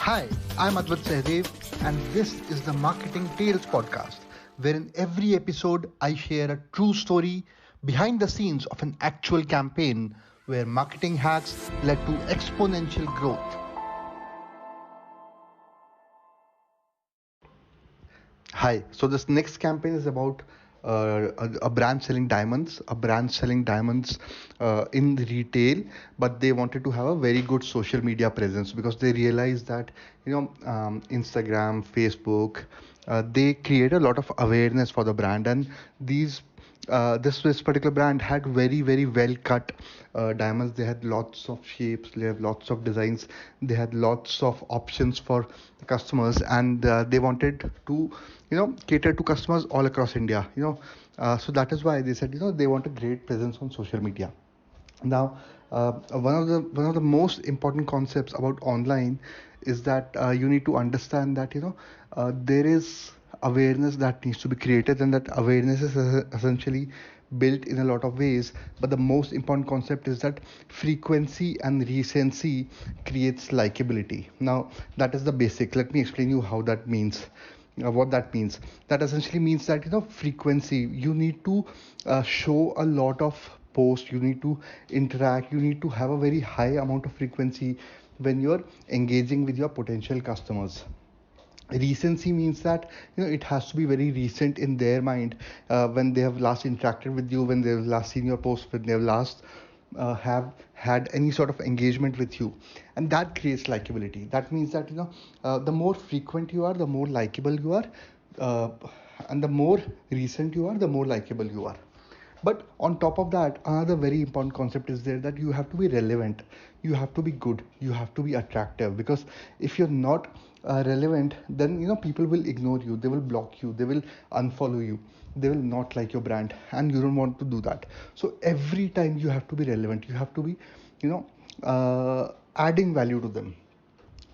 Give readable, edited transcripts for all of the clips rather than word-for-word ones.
Hi, I'm Advait Sehdev, and this is the Marketing Tales podcast, where in every episode I share a true story behind the scenes of an actual campaign where marketing hacks led to exponential growth. Hi. So this next campaign is about a brand selling diamonds, in retail, but they wanted to have a very good social media presence because they realized that Instagram, Facebook, they create a lot of awareness for the brand, and this particular brand had very well cut diamonds. They had lots of shapes, they have lots of designs, they had lots of options for the customers, and they wanted to cater to customers all across India. So that is why they said they want a great presence on social media. Now, one of the most important concepts about online is that you need to understand that there is awareness that needs to be created, and that awareness is essentially built in a lot of ways. But the most important concept is that frequency and recency creates likability. Now, that is the basic. Let me explain you how that means. What that means, that essentially means that frequency, you need to show a lot of posts, you need to interact, you need to have a very high amount of frequency when you're engaging with your potential customers. Recency means that it has to be very recent in their mind, when they have last interacted with you, when they've last seen your post, when they've last have had any sort of engagement with you. And that creates likability. That means that the more frequent you are, the more likable you are, uh, and the more recent you are, the more likable you are. But on top of that, another very important concept is there, that you have to be relevant, you have to be good, you have to be attractive. Because if you're not relevant, then people will ignore you, they will block you, they will unfollow you, they will not like your brand, and you don't want to do that. So every time you have to be relevant, you have to be adding value to them.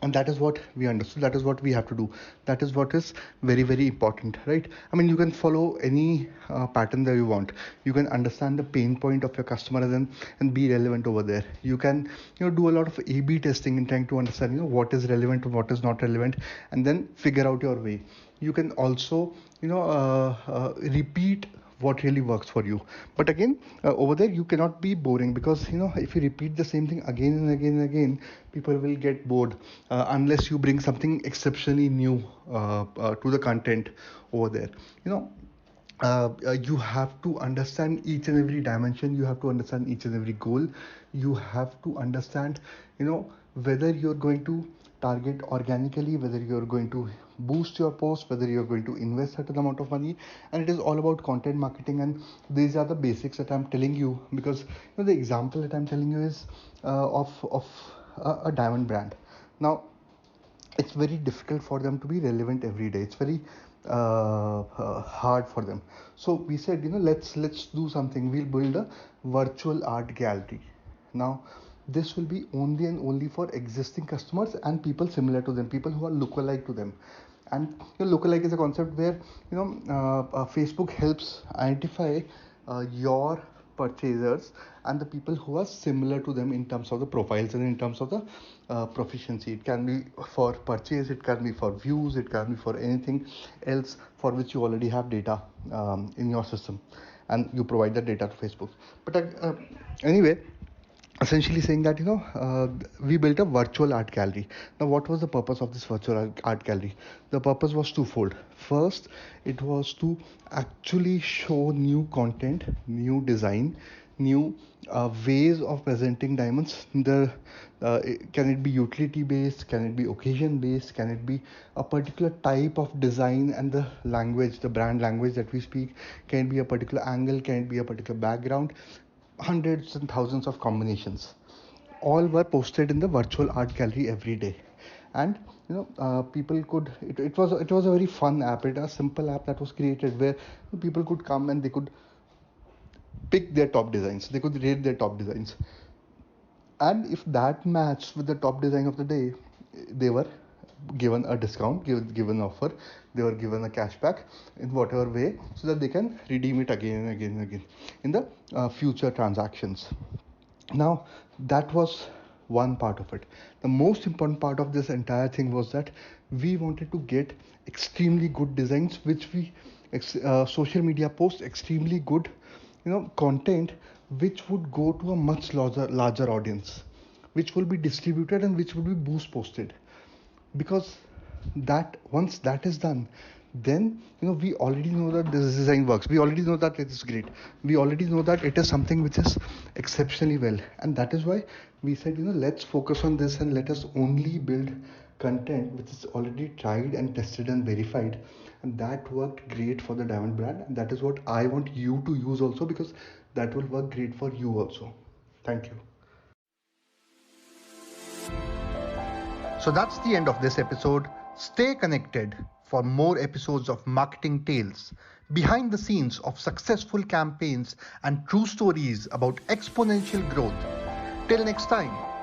And that is what we understood, that is what we have to do, that is what is very important, right? I mean, you can follow any pattern that you want. You can understand the pain point of your customer, and be relevant over there. You can do a lot of A/B testing in trying to understand what is relevant and what is not relevant, and then figure out your way. You can also repeat what really works for you. But again, over there you cannot be boring, because if you repeat the same thing again and again and again, people will get bored, unless you bring something exceptionally new to the content over there. You have to understand each and every dimension, you have to understand each and every goal. You have to understand whether you're going to target organically, whether you're going to boost your post, whether you're going to invest certain amount of money. And it is all about content marketing, and these are the basics that I'm telling you, because the example that I'm telling you is of a diamond brand. Now, it's very difficult for them to be relevant every day. It's very hard for them. So we said, let's do something. We'll build a virtual art gallery. Now, this will be only and only for existing customers and people similar to them, people who are lookalike to them. And lookalike is a concept where Facebook helps identify your purchasers and the people who are similar to them in terms of the profiles and in terms of the proficiency. It can be for purchase, it can be for views, it can be for anything else for which you already have data in your system, and you provide that data to Facebook. But anyway, essentially saying that we built a virtual art gallery. Now, what was the purpose of this virtual art gallery? The purpose was twofold. First, it was to actually show new content, new design, new ways of presenting diamonds. Can it be utility based, can it be occasion based, can it be a particular type of design, and the language, the brand language that we speak, can it be a particular angle, can it be a particular background. Hundreds and thousands of combinations all were posted in the virtual art gallery every day. And people could, it was a very fun app, a simple app that was created, where people could come and they could pick their top designs, they could rate their top designs, and if that matched with the top design of the day, they were given a discount, given offer, they were given a cashback in whatever way, so that they can redeem it again and again and again in the future transactions. Now, that was one part of it. The most important part of this entire thing was that we wanted to get extremely good designs, which social media posts extremely good, content, which would go to a much larger audience, which will be distributed and which will be boost posted. Because that once that is done, then we already know that this design works, we already know that it is great, we already know that it is something which is exceptionally well, and that is why we said, let's focus on this and let us only build content which is already tried and tested and verified. And that worked great for the Diamond brand, and that is what I want you to use also, because that will work great for you also. Thank you. So that's the end of this episode. Stay connected for more episodes of Marketing Tales, behind the scenes of successful campaigns and true stories about exponential growth. Till next time.